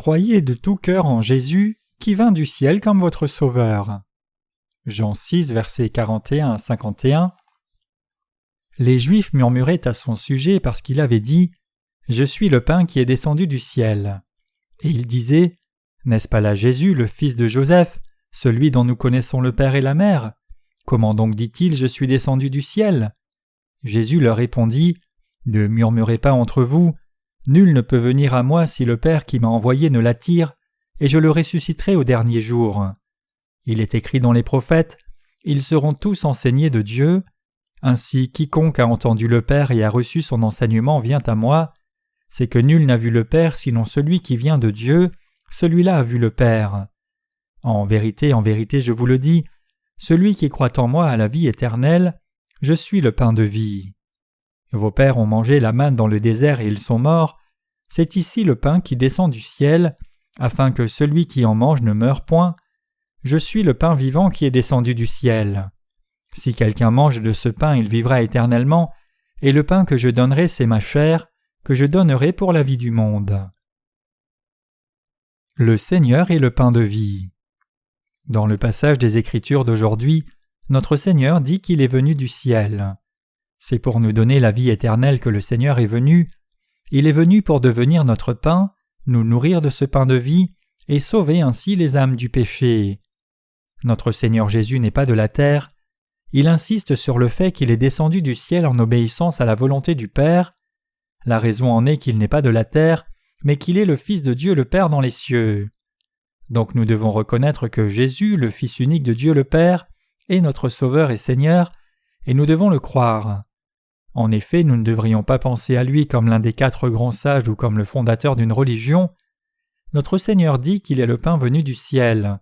croyez de tout cœur en Jésus, qui vint du ciel comme votre Sauveur. Jean 6, versets 41 à 51. Les Juifs murmuraient à son sujet parce qu'il avait dit « Je suis le pain qui est descendu du ciel ». Et ils disaient « N'est-ce pas là Jésus, le fils de Joseph, celui dont nous connaissons le Père et la Mère? Comment donc dit-il « Je suis descendu du ciel » Jésus leur répondit « Ne murmurez pas entre vous, nul ne peut venir à moi si le Père qui m'a envoyé ne l'attire, et je le ressusciterai au dernier jour. Il est écrit dans les prophètes, ils seront tous enseignés de Dieu. Ainsi quiconque a entendu le Père et a reçu son enseignement vient à moi. C'est que nul n'a vu le Père sinon celui qui vient de Dieu, celui-là a vu le Père. En vérité, je vous le dis, celui qui croit en moi a la vie éternelle, je suis le pain de vie. Vos pères ont mangé la manne dans le désert et ils sont morts. C'est ici le pain qui descend du ciel, afin que celui qui en mange ne meure point. Je suis le pain vivant qui est descendu du ciel. Si quelqu'un mange de ce pain, il vivra éternellement, et le pain que je donnerai, c'est ma chair, que je donnerai pour la vie du monde. Le Seigneur est le pain de vie. Dans le passage des Écritures d'aujourd'hui, notre Seigneur dit qu'il est venu du ciel. C'est pour nous donner la vie éternelle que le Seigneur est venu. Il est venu pour devenir notre pain, nous nourrir de ce pain de vie, et sauver ainsi les âmes du péché. Notre Seigneur Jésus n'est pas de la terre. Il insiste sur le fait qu'il est descendu du ciel en obéissance à la volonté du Père. La raison en est qu'il n'est pas de la terre, mais qu'il est le Fils de Dieu le Père dans les cieux. Donc nous devons reconnaître que Jésus, le Fils unique de Dieu le Père, est notre Sauveur et Seigneur, et nous devons le croire. En effet, nous ne devrions pas penser à lui comme l'un des 4 grands sages ou comme le fondateur d'une religion. Notre Seigneur dit qu'il est le pain venu du ciel.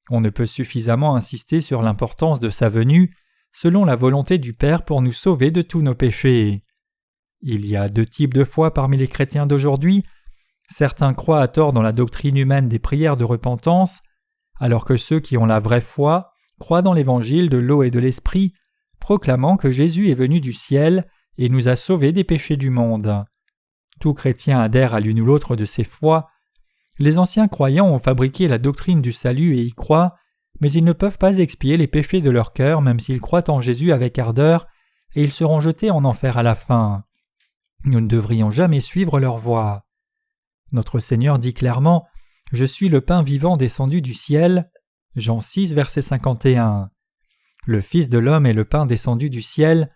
On ne peut suffisamment insister sur l'importance de sa venue, selon la volonté du Père pour nous sauver de tous nos péchés. Il y a 2 types de foi parmi les chrétiens d'aujourd'hui. Certains croient à tort dans la doctrine humaine des prières de repentance, alors que ceux qui ont la vraie foi croient dans l'évangile de l'eau et de l'esprit, proclamant que Jésus est venu du ciel et nous a sauvés des péchés du monde. Tout chrétien adhère à l'une ou l'autre de ces foi. Les anciens croyants ont fabriqué la doctrine du salut et y croient, mais ils ne peuvent pas expier les péchés de leur cœur même s'ils croient en Jésus avec ardeur, et ils seront jetés en enfer à la fin. Nous ne devrions jamais suivre leur voie. Notre Seigneur dit clairement « Je suis le pain vivant descendu du ciel » Jean 6, verset 51. Le Fils de l'homme est le pain descendu du ciel.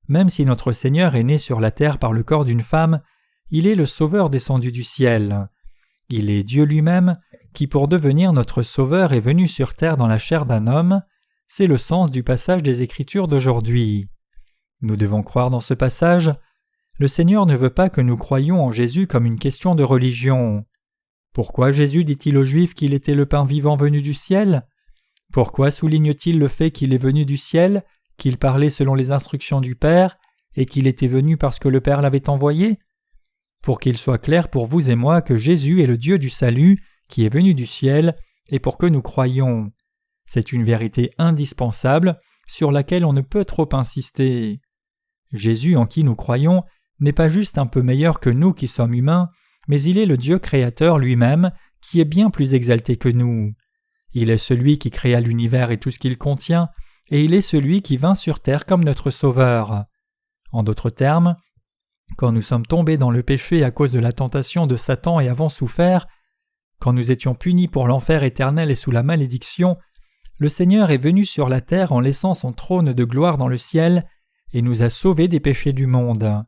Même si notre Seigneur est né sur la terre par le corps d'une femme, il est le Sauveur descendu du ciel. Il est Dieu lui-même, qui pour devenir notre Sauveur est venu sur terre dans la chair d'un homme. C'est le sens du passage des Écritures d'aujourd'hui. Nous devons croire dans ce passage. Le Seigneur ne veut pas que nous croyions en Jésus comme une question de religion. Pourquoi Jésus dit-il aux Juifs qu'il était le pain vivant venu du ciel? Pourquoi souligne-t-il le fait qu'il est venu du ciel, qu'il parlait selon les instructions du Père, et qu'il était venu parce que le Père l'avait envoyé? Pour qu'il soit clair pour vous et moi que Jésus est le Dieu du salut, qui est venu du ciel, et pour que nous croyions. C'est une vérité indispensable sur laquelle on ne peut trop insister. Jésus en qui nous croyons n'est pas juste un peu meilleur que nous qui sommes humains, mais il est le Dieu créateur lui-même qui est bien plus exalté que nous. Il est celui qui créa l'univers et tout ce qu'il contient, et il est celui qui vint sur terre comme notre Sauveur. En d'autres termes, quand nous sommes tombés dans le péché à cause de la tentation de Satan et avons souffert, quand nous étions punis pour l'enfer éternel et sous la malédiction, le Seigneur est venu sur la terre en laissant son trône de gloire dans le ciel et nous a sauvés des péchés du monde.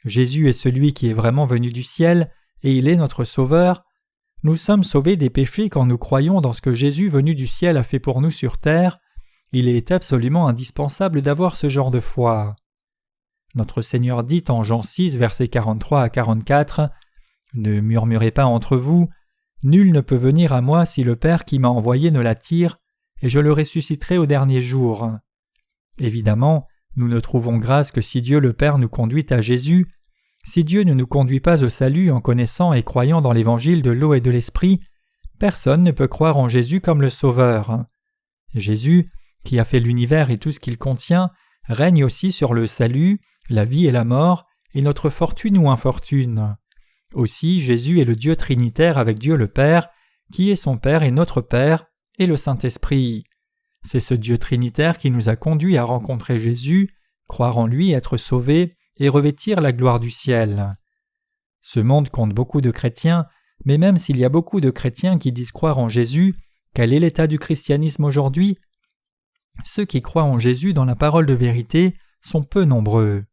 Jésus est celui qui est vraiment venu du ciel et il est notre Sauveur. Nous sommes sauvés des péchés quand nous croyons dans ce que Jésus venu du ciel a fait pour nous sur terre. Il est absolument indispensable d'avoir ce genre de foi. Notre Seigneur dit en Jean 6, versets 43 à 44, « Ne murmurez pas entre vous, nul ne peut venir à moi si le Père qui m'a envoyé ne l'attire, et je le ressusciterai au dernier jour. » Évidemment, nous ne trouvons grâce que si Dieu le Père nous conduit à Jésus. Si Dieu ne nous conduit pas au salut en connaissant et croyant dans l'évangile de l'eau et de l'esprit, personne ne peut croire en Jésus comme le Sauveur. Jésus, qui a fait l'univers et tout ce qu'il contient, règne aussi sur le salut, la vie et la mort, et notre fortune ou infortune. Aussi, Jésus est le Dieu trinitaire avec Dieu le Père, qui est son Père et notre Père, et le Saint-Esprit. C'est ce Dieu trinitaire qui nous a conduits à rencontrer Jésus, croire en lui, être sauvés et revêtir la gloire du ciel. Ce monde compte beaucoup de chrétiens, mais même s'il y a beaucoup de chrétiens qui disent croire en Jésus, quel est l'état du christianisme aujourd'hui? Ceux qui croient en Jésus dans la parole de vérité sont peu nombreux.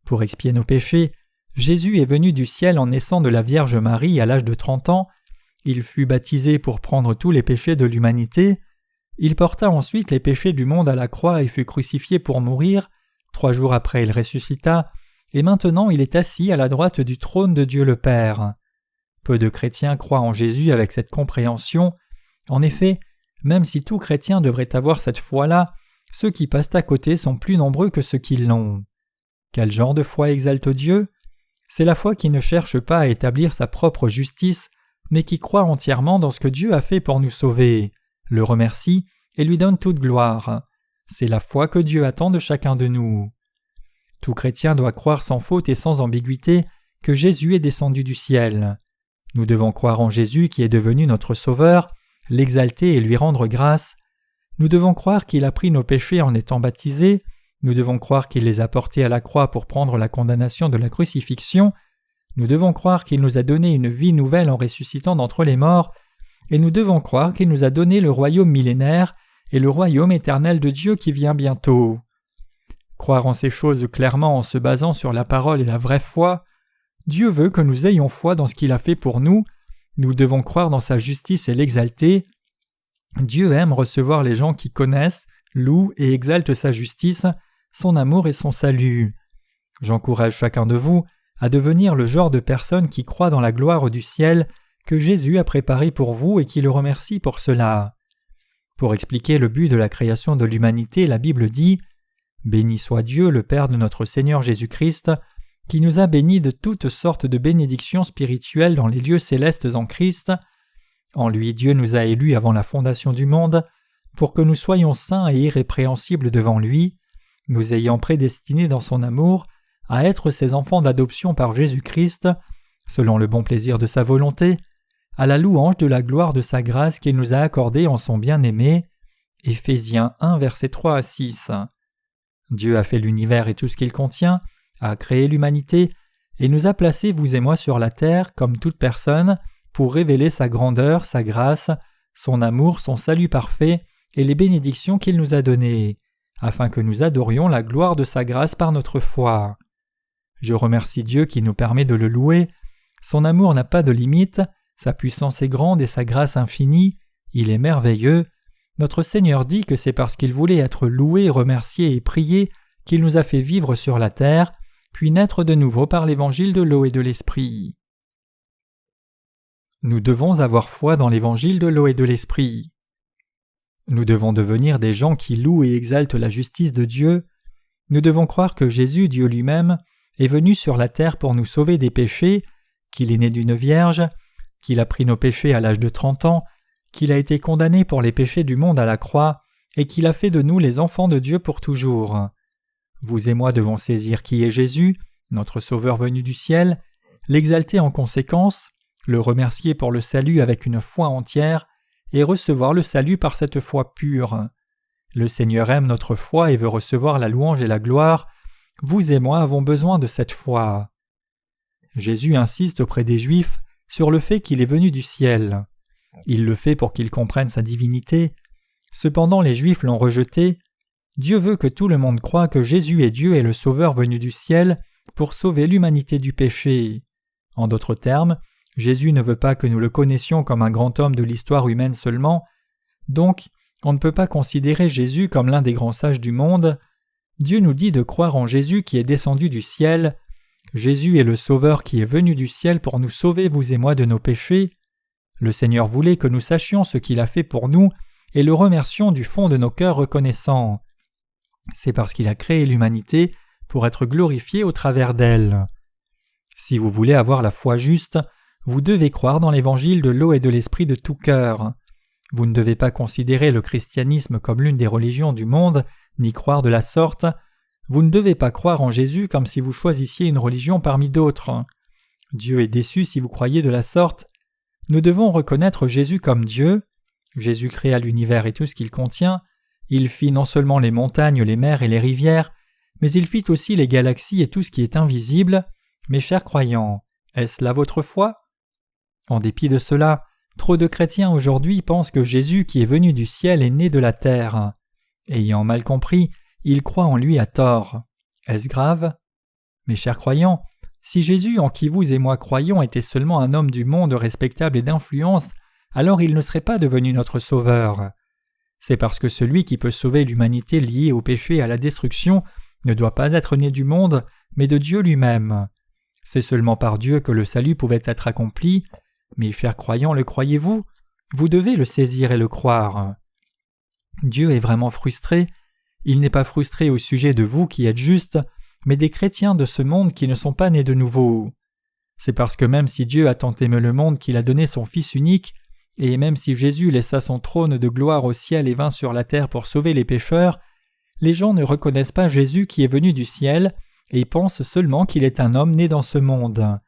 Pour expier nos péchés, Jésus est venu du ciel en naissant de la Vierge Marie à l'âge de 30 ans, il fut baptisé pour prendre tous les péchés de l'humanité, il porta ensuite les péchés du monde à la croix et fut crucifié pour mourir, 3 jours après il ressuscita, et maintenant il est assis à la droite du trône de Dieu le Père. Peu de chrétiens croient en Jésus avec cette compréhension. En effet, même si tout chrétien devrait avoir cette foi-là, ceux qui passent à côté sont plus nombreux que ceux qui l'ont. Quel genre de foi exalte Dieu? C'est la foi qui ne cherche pas à établir sa propre justice, mais qui croit entièrement dans ce que Dieu a fait pour nous sauver, le remercie et lui donne toute gloire. C'est la foi que Dieu attend de chacun de nous. Tout chrétien doit croire sans faute et sans ambiguïté que Jésus est descendu du ciel. Nous devons croire en Jésus qui est devenu notre Sauveur, l'exalter et lui rendre grâce. Nous devons croire qu'il a pris nos péchés en étant baptisé. Nous devons croire qu'il les a portés à la croix pour prendre la condamnation de la crucifixion. Nous devons croire qu'il nous a donné une vie nouvelle en ressuscitant d'entre les morts. Et nous devons croire qu'il nous a donné le royaume millénaire et le royaume éternel de Dieu qui vient bientôt. Croire en ces choses clairement en se basant sur la parole et la vraie foi. Dieu veut que nous ayons foi dans ce qu'il a fait pour nous. Nous devons croire dans sa justice et l'exalter. Dieu aime recevoir les gens qui connaissent, louent et exaltent sa justice, son amour et son salut. J'encourage chacun de vous à devenir le genre de personne qui croit dans la gloire du ciel que Jésus a préparée pour vous et qui le remercie pour cela. Pour expliquer le but de la création de l'humanité, la Bible dit « Béni soit Dieu, le Père de notre Seigneur Jésus-Christ, qui nous a bénis de toutes sortes de bénédictions spirituelles dans les lieux célestes en Christ. En lui, Dieu nous a élus avant la fondation du monde, pour que nous soyons saints et irrépréhensibles devant lui, nous ayant prédestinés dans son amour à être ses enfants d'adoption par Jésus-Christ, selon le bon plaisir de sa volonté, à la louange de la gloire de sa grâce qu'il nous a accordée en son bien-aimé. » Éphésiens 1, versets 3 à 6. Dieu a fait l'univers et tout ce qu'il contient, a créé l'humanité, et nous a placés, vous et moi, sur la terre, comme toute personne, pour révéler sa grandeur, sa grâce, son amour, son salut parfait, et les bénédictions qu'il nous a données, afin que nous adorions la gloire de sa grâce par notre foi. Je remercie Dieu qui nous permet de le louer. Son amour n'a pas de limite, sa puissance est grande et sa grâce infinie, il est merveilleux. Notre Seigneur dit que c'est parce qu'il voulait être loué, remercié et prié qu'il nous a fait vivre sur la terre, puis naître de nouveau par l'évangile de l'eau et de l'esprit. Nous devons avoir foi dans l'évangile de l'eau et de l'esprit. Nous devons devenir des gens qui louent et exaltent la justice de Dieu. Nous devons croire que Jésus, Dieu lui-même, est venu sur la terre pour nous sauver des péchés, qu'il est né d'une vierge, qu'il a pris nos péchés à l'âge de 30 ans, qu'il a été condamné pour les péchés du monde à la croix, et qu'il a fait de nous les enfants de Dieu pour toujours. Vous et moi devons saisir qui est Jésus, notre Sauveur venu du ciel, l'exalter en conséquence, le remercier pour le salut avec une foi entière, et recevoir le salut par cette foi pure. Le Seigneur aime notre foi et veut recevoir la louange et la gloire. Vous et moi avons besoin de cette foi. Jésus insiste auprès des Juifs sur le fait qu'il est venu du ciel. Il le fait pour qu'ils comprennent sa divinité. Cependant, les Juifs l'ont rejeté. Dieu veut que tout le monde croie que Jésus est Dieu et le Sauveur venu du ciel pour sauver l'humanité du péché. En d'autres termes, Jésus ne veut pas que nous le connaissions comme un grand homme de l'histoire humaine seulement. Donc, on ne peut pas considérer Jésus comme l'un des grands sages du monde. Dieu nous dit de croire en Jésus qui est descendu du ciel. Jésus est le Sauveur qui est venu du ciel pour nous sauver, vous et moi, de nos péchés. Le Seigneur voulait que nous sachions ce qu'il a fait pour nous et le remercions du fond de nos cœurs reconnaissants. C'est parce qu'il a créé l'humanité pour être glorifié au travers d'elle. Si vous voulez avoir la foi juste, vous devez croire dans l'évangile de l'eau et de l'esprit de tout cœur. Vous ne devez pas considérer le christianisme comme l'une des religions du monde, ni croire de la sorte. Vous ne devez pas croire en Jésus comme si vous choisissiez une religion parmi d'autres. Dieu est déçu si vous croyez de la sorte. Nous devons reconnaître Jésus comme Dieu. Jésus créa l'univers et tout ce qu'il contient. Il fit non seulement les montagnes, les mers et les rivières, mais il fit aussi les galaxies et tout ce qui est invisible. Mes chers croyants, est-ce là votre foi? En dépit de cela, trop de chrétiens aujourd'hui pensent que Jésus qui est venu du ciel est né de la terre. Ayant mal compris, ils croient en lui à tort. Est-ce grave? Mes chers croyants, si Jésus en qui vous et moi croyons était seulement un homme du monde respectable et d'influence, alors il ne serait pas devenu notre sauveur. C'est parce que celui qui peut sauver l'humanité liée au péché et à la destruction ne doit pas être né du monde, mais de Dieu lui-même. C'est seulement par Dieu que le salut pouvait être accompli. Mes chers croyants, le croyez-vous? Vous devez le saisir et le croire. Dieu est vraiment frustré. Il n'est pas frustré au sujet de vous qui êtes justes, mais des chrétiens de ce monde qui ne sont pas nés de nouveau. C'est parce que même si Dieu a tant aimé le monde qu'il a donné son Fils unique, et même si Jésus laissa son trône de gloire au ciel et vint sur la terre pour sauver les pécheurs, les gens ne reconnaissent pas Jésus qui est venu du ciel et pensent seulement qu'il est un homme né dans ce monde.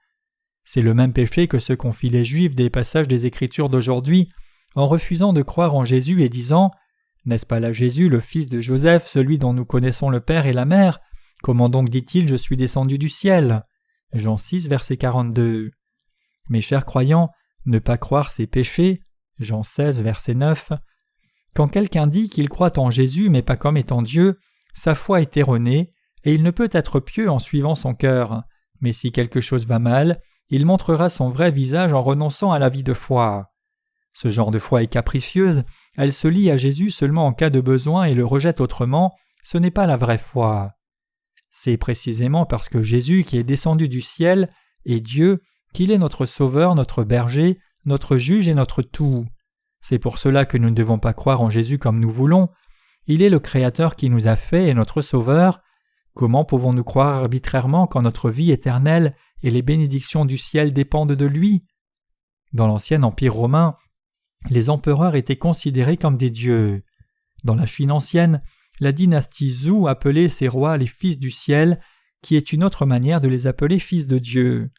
C'est le même péché que ce qu'ont fait les Juifs des passages des Écritures d'aujourd'hui en refusant de croire en Jésus et disant « N'est-ce pas là Jésus, le fils de Joseph, celui dont nous connaissons le père et la mère? Comment donc dit-il « Je suis descendu du ciel » Jean 6, verset 42. Mes chers croyants, ne pas croire c'est péché. Jean 16, verset 9. Quand quelqu'un dit qu'il croit en Jésus mais pas comme étant Dieu, sa foi est erronée et il ne peut être pieux en suivant son cœur. Mais si quelque chose va mal, il montrera son vrai visage en renonçant à la vie de foi. Ce genre de foi est capricieuse, elle se lie à Jésus seulement en cas de besoin et le rejette autrement, ce n'est pas la vraie foi. C'est précisément parce que Jésus qui est descendu du ciel est Dieu qu'il est notre Sauveur, notre berger, notre juge et notre tout. C'est pour cela que nous ne devons pas croire en Jésus comme nous voulons. Il est le Créateur qui nous a fait et notre Sauveur. Comment pouvons-nous croire arbitrairement quand notre vie éternelle et les bénédictions du ciel dépendent de lui? Dans l'ancien Empire romain, les empereurs étaient considérés comme des dieux. Dans la Chine ancienne, la dynastie Zhou appelait ses rois les fils du ciel, qui est une autre manière de les appeler fils de Dieu.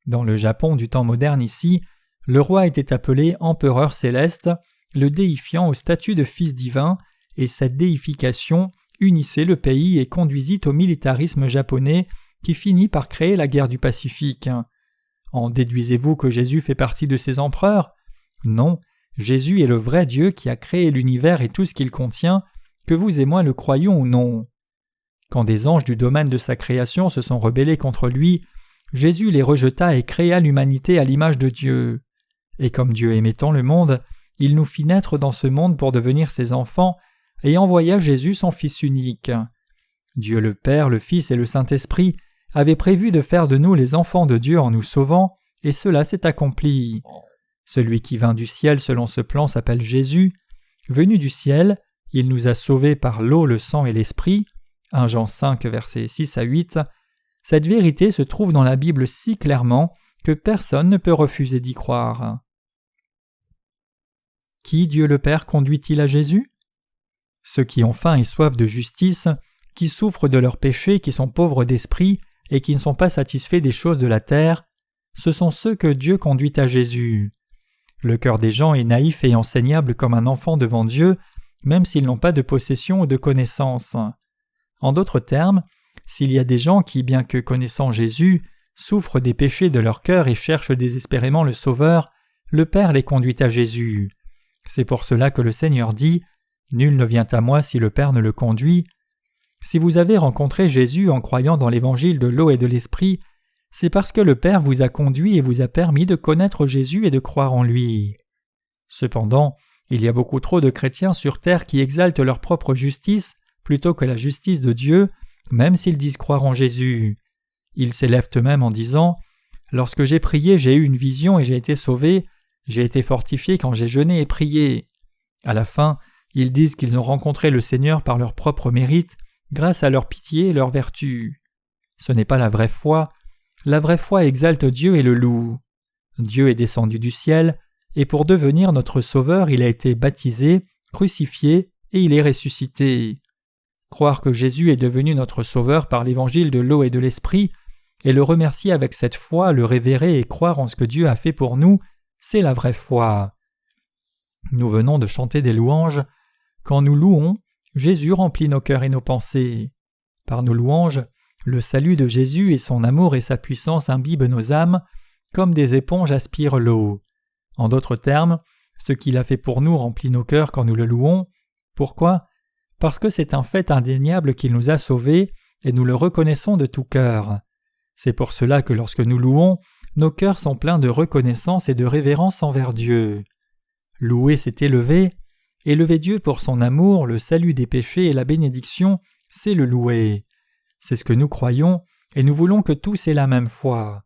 Dans le Japon du temps moderne ici, le roi était appelé empereur céleste, le déifiant au statut de fils divin, et cette déification unissait le pays et conduisit au militarisme japonais qui finit par créer la guerre du Pacifique. En déduisez-vous que Jésus fait partie de ces empereurs? Non, Jésus est le vrai Dieu qui a créé l'univers et tout ce qu'il contient, que vous et moi le croyions ou non. Quand des anges du domaine de sa création se sont rebellés contre lui, Jésus les rejeta et créa l'humanité à l'image de Dieu. Et comme Dieu aimait tant le monde, il nous fit naître dans ce monde pour devenir ses enfants et envoya Jésus son Fils unique. Dieu le Père, le Fils et le Saint-Esprit avaient prévu de faire de nous les enfants de Dieu en nous sauvant, et cela s'est accompli. Celui qui vint du ciel selon ce plan s'appelle Jésus. Venu du ciel, il nous a sauvés par l'eau, le sang et l'esprit. 1 Jean 5, versets 6 à 8. Cette vérité se trouve dans la Bible si clairement que personne ne peut refuser d'y croire. Qui Dieu le Père conduit-il à Jésus? Ceux qui ont faim et soif de justice, qui souffrent de leurs péchés, qui sont pauvres d'esprit et qui ne sont pas satisfaits des choses de la terre, ce sont ceux que Dieu conduit à Jésus. Le cœur des gens est naïf et enseignable comme un enfant devant Dieu, même s'ils n'ont pas de possession ou de connaissance. En d'autres termes, s'il y a des gens qui, bien que connaissant Jésus, souffrent des péchés de leur cœur et cherchent désespérément le Sauveur, le Père les conduit à Jésus. C'est pour cela que le Seigneur dit « Nul ne vient à moi si le Père ne le conduit ». Si vous avez rencontré Jésus en croyant dans l'évangile de l'eau et de l'esprit, c'est parce que le Père vous a conduit et vous a permis de connaître Jésus et de croire en lui. Cependant, il y a beaucoup trop de chrétiens sur terre qui exaltent leur propre justice plutôt que la justice de Dieu, même s'ils disent croire en Jésus. Ils s'élèvent eux-mêmes en disant « Lorsque j'ai prié, j'ai eu une vision et j'ai été sauvé. J'ai été fortifié quand j'ai jeûné et prié. » À la fin, ils disent qu'ils ont rencontré le Seigneur par leur propre mérite, grâce à leur pitié et leur vertu. Ce n'est pas la vraie foi. La vraie foi exalte Dieu et le loue. Dieu est descendu du ciel, et pour devenir notre Sauveur, il a été baptisé, crucifié, et il est ressuscité. Croire que Jésus est devenu notre Sauveur par l'évangile de l'eau et de l'Esprit et le remercier avec cette foi, le révérer et croire en ce que Dieu a fait pour nous, c'est la vraie foi. Nous venons de chanter des louanges. Quand nous louons, Jésus remplit nos cœurs et nos pensées. Par nos louanges, le salut de Jésus et son amour et sa puissance imbibent nos âmes, comme des éponges aspirent l'eau. En d'autres termes, ce qu'il a fait pour nous remplit nos cœurs quand nous le louons. Pourquoi ? Parce que c'est un fait indéniable qu'il nous a sauvés et nous le reconnaissons de tout cœur. C'est pour cela que lorsque nous louons, nos cœurs sont pleins de reconnaissance et de révérence envers Dieu. Louer, c'est élever. Élever Dieu pour son amour, le salut des péchés et la bénédiction, c'est le louer. C'est ce que nous croyons, et nous voulons que tous aient la même foi.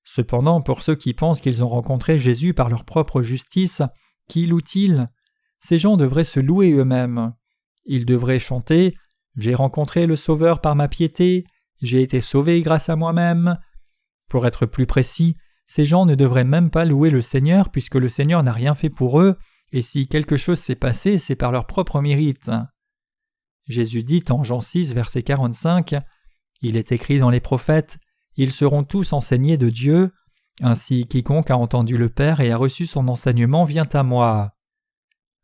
Cependant, pour ceux qui pensent qu'ils ont rencontré Jésus par leur propre justice, qui louent-ils ? Ces gens devraient se louer eux-mêmes. Ils devraient chanter « J'ai rencontré le Sauveur par ma piété, j'ai été sauvé grâce à moi-même ». Pour être plus précis, ces gens ne devraient même pas louer le Seigneur puisque le Seigneur n'a rien fait pour eux, et si quelque chose s'est passé, c'est par leur propre mérite. Jésus dit en Jean 6, verset 45, « Il est écrit dans les prophètes, ils seront tous enseignés de Dieu, ainsi quiconque a entendu le Père et a reçu son enseignement vient à moi. »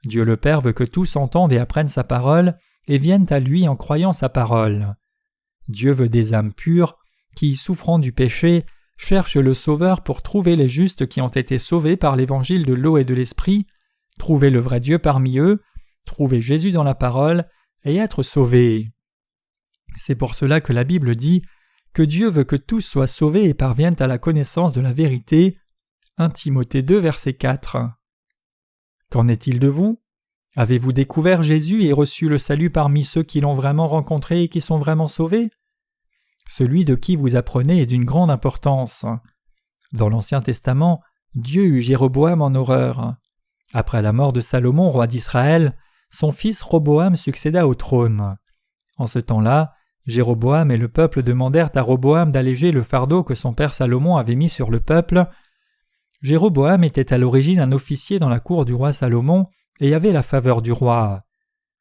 Dieu le Père veut que tous entendent et apprennent sa parole et viennent à lui en croyant sa parole. Dieu veut des âmes pures qui, souffrant du péché, cherchent le Sauveur pour trouver les justes qui ont été sauvés par l'évangile de l'eau et de l'esprit, trouver le vrai Dieu parmi eux, trouver Jésus dans la parole et être sauvés. C'est pour cela que la Bible dit que Dieu veut que tous soient sauvés et parviennent à la connaissance de la vérité. 1 Timothée 2, verset 4. Qu'en est-il de vous ? Avez-vous découvert Jésus et reçu le salut parmi ceux qui l'ont vraiment rencontré et qui sont vraiment sauvés ? Celui de qui vous apprenez est d'une grande importance. Dans l'Ancien Testament, Dieu eut Jéroboam en horreur. Après la mort de Salomon, roi d'Israël, son fils Roboam succéda au trône. En ce temps-là, Jéroboam et le peuple demandèrent à Roboam d'alléger le fardeau que son père Salomon avait mis sur le peuple. Jéroboam était à l'origine un officier dans la cour du roi Salomon et avait la faveur du roi.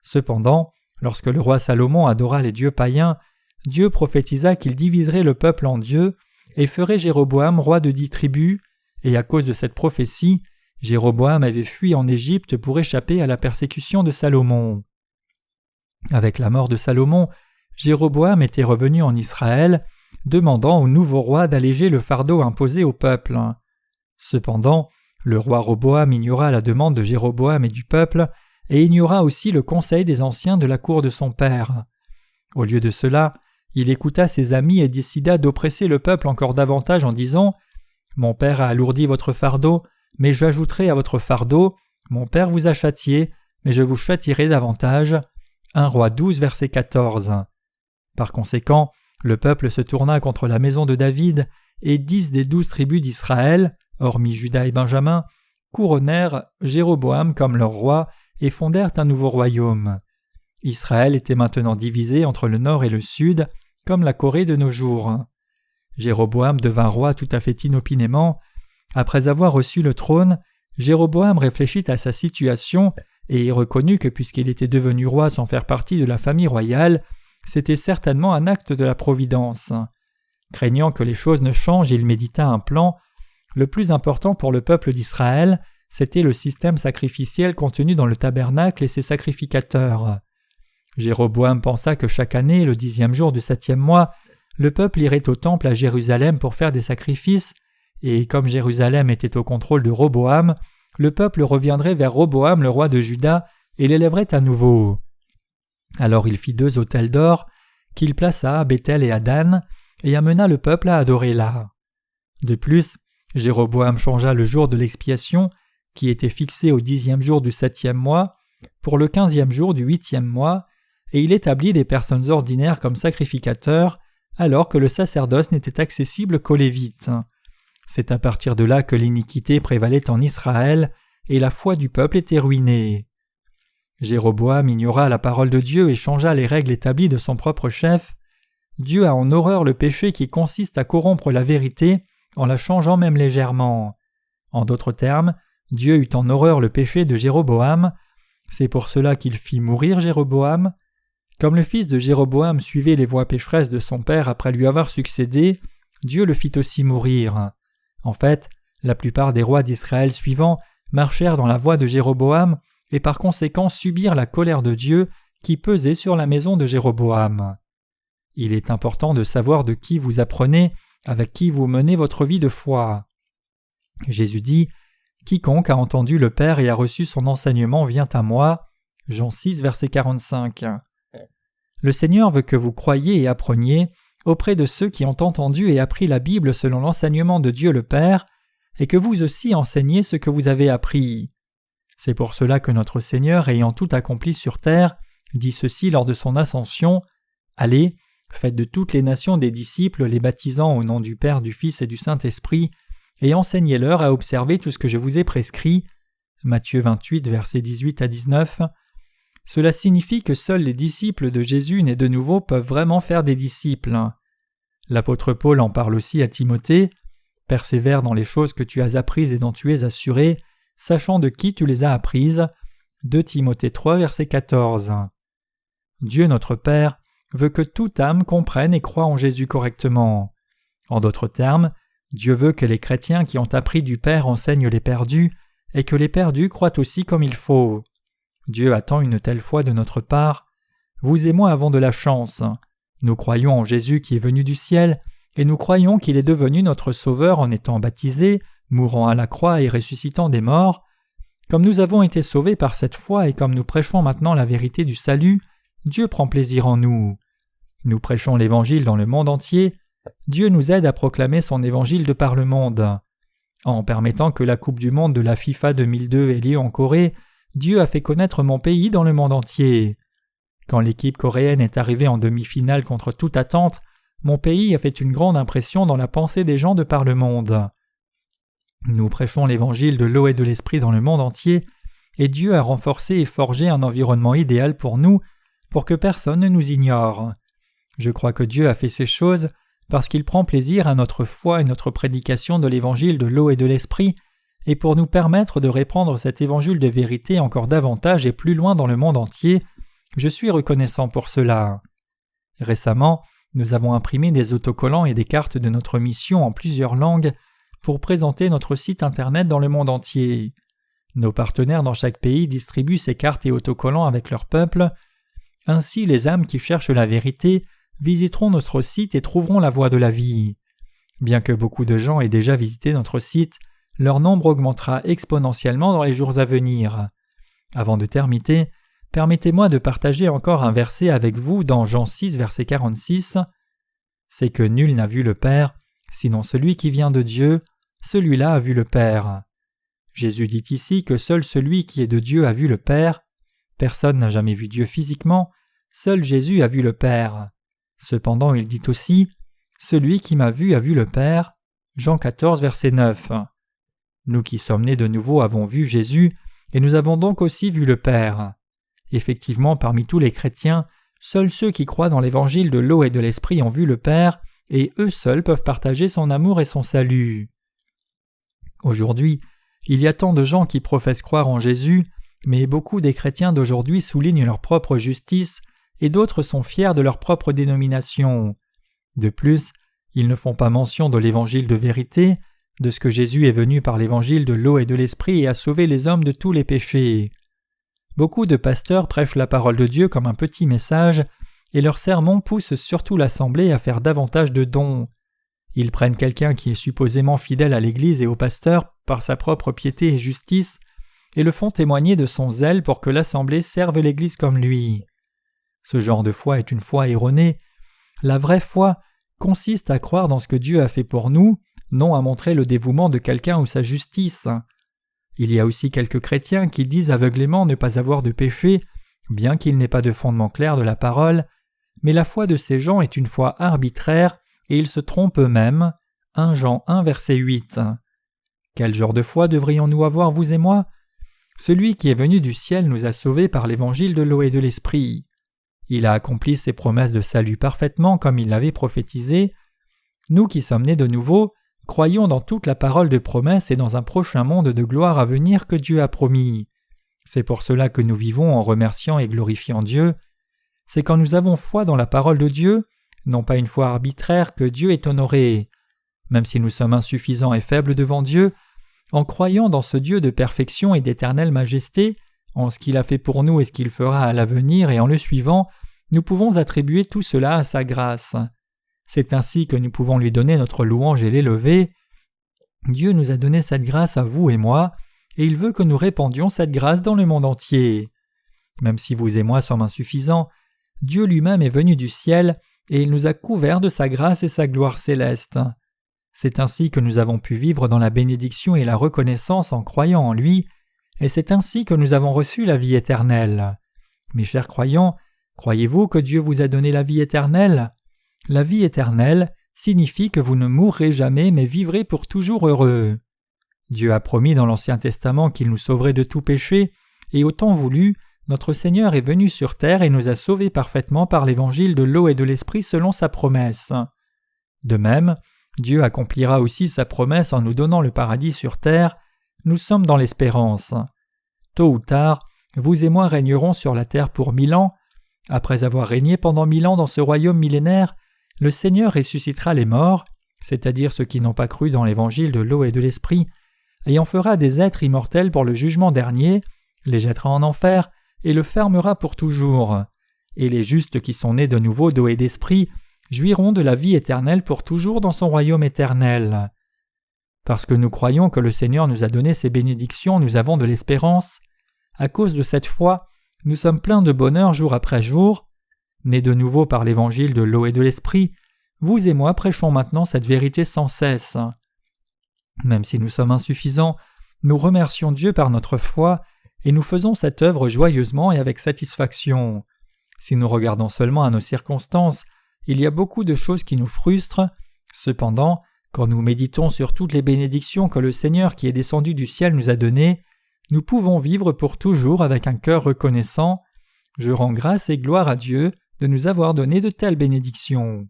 Cependant, lorsque le roi Salomon adora les dieux païens, Dieu prophétisa qu'il diviserait le peuple en deux et ferait Jéroboam roi de 10 tribus, et à cause de cette prophétie, Jéroboam avait fui en Égypte pour échapper à la persécution de Salomon. Avec la mort de Salomon, Jéroboam était revenu en Israël, demandant au nouveau roi d'alléger le fardeau imposé au peuple. Cependant, le roi Roboam ignora la demande de Jéroboam et du peuple, et ignora aussi le conseil des anciens de la cour de son père. Au lieu de cela, il écouta ses amis et décida d'oppresser le peuple encore davantage en disant « Mon père a alourdi votre fardeau, mais j'ajouterai à votre fardeau, mon père vous a châtié, mais je vous châtierai davantage. » 1 Roi 12, verset 14. Par conséquent, le peuple se tourna contre la maison de David, et 10 des 12 tribus d'Israël, hormis Juda et Benjamin, couronnèrent Jéroboam comme leur roi et fondèrent un nouveau royaume. Israël était maintenant divisé entre le nord et le sud, comme la Corée de nos jours. Jéroboam devint roi tout à fait inopinément. Après avoir reçu le trône, Jéroboam réfléchit à sa situation et reconnut que puisqu'il était devenu roi sans faire partie de la famille royale, c'était certainement un acte de la providence. Craignant que les choses ne changent, il médita un plan. Le plus important pour le peuple d'Israël, c'était le système sacrificiel contenu dans le tabernacle et ses sacrificateurs. Jéroboam pensa que chaque année, le 10e jour du 7e mois, le peuple irait au temple à Jérusalem pour faire des sacrifices, et comme Jérusalem était au contrôle de Roboam, le peuple reviendrait vers Roboam le roi de Juda et l'élèverait à nouveau. Alors il fit 2 autels d'or, qu'il plaça à Béthel et à Dan, et amena le peuple à adorer là. De plus, Jéroboam changea le jour de l'expiation, qui était fixé au 10e jour du 7e mois, pour le 15e jour du 8e mois, et il établit des personnes ordinaires comme sacrificateurs, alors que le sacerdoce n'était accessible qu'aux Lévites. C'est à partir de là que l'iniquité prévalait en Israël, et la foi du peuple était ruinée. Jéroboam ignora la parole de Dieu et changea les règles établies de son propre chef. Dieu a en horreur le péché qui consiste à corrompre la vérité en la changeant même légèrement. En d'autres termes, Dieu eut en horreur le péché de Jéroboam. C'est pour cela qu'il fit mourir Jéroboam. Comme le fils de Jéroboam suivait les voies pécheresses de son père après lui avoir succédé, Dieu le fit aussi mourir. En fait, la plupart des rois d'Israël suivants marchèrent dans la voie de Jéroboam et par conséquent subirent la colère de Dieu qui pesait sur la maison de Jéroboam. Il est important de savoir de qui vous apprenez, avec qui vous menez votre vie de foi. Jésus dit « Quiconque a entendu le Père et a reçu son enseignement vient à moi » Jean 6, verset 45. Le Seigneur veut que vous croyiez et appreniez auprès de ceux qui ont entendu et appris la Bible selon l'enseignement de Dieu le Père, et que vous aussi enseignez ce que vous avez appris. C'est pour cela que notre Seigneur, ayant tout accompli sur terre, dit ceci lors de son ascension « Allez, faites de toutes les nations des disciples, les baptisant au nom du Père, du Fils et du Saint-Esprit, et enseignez-leur à observer tout ce que je vous ai prescrit. » Matthieu 28, versets 18 à 19. Cela signifie que seuls les disciples de Jésus nés de nouveau peuvent vraiment faire des disciples. L'apôtre Paul en parle aussi à Timothée. « Persévère dans les choses que tu as apprises et dont tu es assuré, sachant de qui tu les as apprises. » 2 Timothée 3, verset 14. Dieu notre Père veut que toute âme comprenne et croie en Jésus correctement. En d'autres termes, Dieu veut que les chrétiens qui ont appris du Père enseignent les perdus et que les perdus croient aussi comme il faut. Dieu attend une telle foi de notre part. Vous et moi avons de la chance. Nous croyons en Jésus qui est venu du ciel et nous croyons qu'il est devenu notre Sauveur en étant baptisé, mourant à la croix et ressuscitant des morts. Comme nous avons été sauvés par cette foi et comme nous prêchons maintenant la vérité du salut, Dieu prend plaisir en nous. Nous prêchons l'Évangile dans le monde entier. Dieu nous aide à proclamer son Évangile de par le monde. En permettant que la Coupe du monde de la FIFA 2002 ait lieu en Corée, Dieu a fait connaître mon pays dans le monde entier. Quand l'équipe coréenne est arrivée en demi-finale contre toute attente, mon pays a fait une grande impression dans la pensée des gens de par le monde. Nous prêchons l'Évangile de l'eau et de l'Esprit dans le monde entier, et Dieu a renforcé et forgé un environnement idéal pour nous, pour que personne ne nous ignore. Je crois que Dieu a fait ces choses parce qu'il prend plaisir à notre foi et notre prédication de l'Évangile de l'eau et de l'Esprit, et pour nous permettre de répandre cet évangile de vérité encore davantage et plus loin dans le monde entier, je suis reconnaissant pour cela. Récemment, nous avons imprimé des autocollants et des cartes de notre mission en plusieurs langues pour présenter notre site internet dans le monde entier. Nos partenaires dans chaque pays distribuent ces cartes et autocollants avec leur peuple. Ainsi, les âmes qui cherchent la vérité visiteront notre site et trouveront la voie de la vie. Bien que beaucoup de gens aient déjà visité notre site, leur nombre augmentera exponentiellement dans les jours à venir. Avant de terminer, permettez-moi de partager encore un verset avec vous dans Jean 6, verset 46. « C'est que nul n'a vu le Père, sinon celui qui vient de Dieu, celui-là a vu le Père. » Jésus dit ici que seul celui qui est de Dieu a vu le Père. Personne n'a jamais vu Dieu physiquement, seul Jésus a vu le Père. Cependant, il dit aussi « Celui qui m'a vu a vu le Père. » Jean 14, verset 9. Nous qui sommes nés de nouveau avons vu Jésus, et nous avons donc aussi vu le Père. Effectivement, parmi tous les chrétiens, seuls ceux qui croient dans l'évangile de l'eau et de l'esprit ont vu le Père, et eux seuls peuvent partager son amour et son salut. Aujourd'hui, il y a tant de gens qui professent croire en Jésus, mais beaucoup des chrétiens d'aujourd'hui soulignent leur propre justice, et d'autres sont fiers de leur propre dénomination. De plus, ils ne font pas mention de l'évangile de vérité, de ce que Jésus est venu par l'évangile de l'eau et de l'esprit et a sauvé les hommes de tous les péchés. Beaucoup de pasteurs prêchent la parole de Dieu comme un petit message, et leurs sermons poussent surtout l'assemblée à faire davantage de dons. Ils prennent quelqu'un qui est supposément fidèle à l'Église et au pasteur par sa propre piété et justice, et le font témoigner de son zèle pour que l'assemblée serve l'Église comme lui. Ce genre de foi est une foi erronée. La vraie foi consiste à croire dans ce que Dieu a fait pour nous, non à montrer le dévouement de quelqu'un ou sa justice. Il y a aussi quelques chrétiens qui disent aveuglément ne pas avoir de péché, bien qu'il n'ait pas de fondement clair de la parole, mais la foi de ces gens est une foi arbitraire et ils se trompent eux-mêmes. 1 Jean 1, verset 8. Quel genre de foi devrions-nous avoir, vous et moi ? Celui qui est venu du ciel nous a sauvés par l'évangile de l'eau et de l'esprit. Il a accompli ses promesses de salut parfaitement comme il l'avait prophétisé. Nous qui sommes nés de nouveau, croyons dans toute la parole de promesse et dans un prochain monde de gloire à venir que Dieu a promis. C'est pour cela que nous vivons en remerciant et glorifiant Dieu. C'est quand nous avons foi dans la parole de Dieu, non pas une foi arbitraire, que Dieu est honoré. Même si nous sommes insuffisants et faibles devant Dieu, en croyant dans ce Dieu de perfection et d'éternelle majesté, en ce qu'il a fait pour nous et ce qu'il fera à l'avenir et en le suivant, nous pouvons attribuer tout cela à sa grâce. C'est ainsi que nous pouvons lui donner notre louange et l'élever. Dieu nous a donné cette grâce à vous et moi, et il veut que nous répandions cette grâce dans le monde entier. Même si vous et moi sommes insuffisants, Dieu lui-même est venu du ciel et il nous a couverts de sa grâce et sa gloire céleste. C'est ainsi que nous avons pu vivre dans la bénédiction et la reconnaissance en croyant en lui, et c'est ainsi que nous avons reçu la vie éternelle. Mes chers croyants, croyez-vous que Dieu vous a donné la vie éternelle? La vie éternelle signifie que vous ne mourrez jamais mais vivrez pour toujours heureux. Dieu a promis dans l'Ancien Testament qu'il nous sauverait de tout péché, et au temps voulu, notre Seigneur est venu sur terre et nous a sauvés parfaitement par l'évangile de l'eau et de l'esprit selon sa promesse. De même, Dieu accomplira aussi sa promesse en nous donnant le paradis sur terre. Nous sommes dans l'espérance. Tôt ou tard, vous et moi régnerons sur la terre pour 1000 ans. Après avoir régné pendant 1000 ans dans ce royaume millénaire, le Seigneur ressuscitera les morts, c'est-à-dire ceux qui n'ont pas cru dans l'évangile de l'eau et de l'esprit, et en fera des êtres immortels pour le jugement dernier, les jettera en enfer et le fermera pour toujours. Et les justes qui sont nés de nouveau d'eau et d'esprit jouiront de la vie éternelle pour toujours dans son royaume éternel. Parce que nous croyons que le Seigneur nous a donné ses bénédictions, nous avons de l'espérance. À cause de cette foi, nous sommes pleins de bonheur jour après jour. Nés de nouveau par l'évangile de l'eau et de l'esprit, vous et moi prêchons maintenant cette vérité sans cesse. Même si nous sommes insuffisants, nous remercions Dieu par notre foi et nous faisons cette œuvre joyeusement et avec satisfaction. Si nous regardons seulement à nos circonstances, il y a beaucoup de choses qui nous frustrent. Cependant, quand nous méditons sur toutes les bénédictions que le Seigneur qui est descendu du ciel nous a données, nous pouvons vivre pour toujours avec un cœur reconnaissant. Je rends grâce et gloire à Dieu de nous avoir donné de telles bénédictions.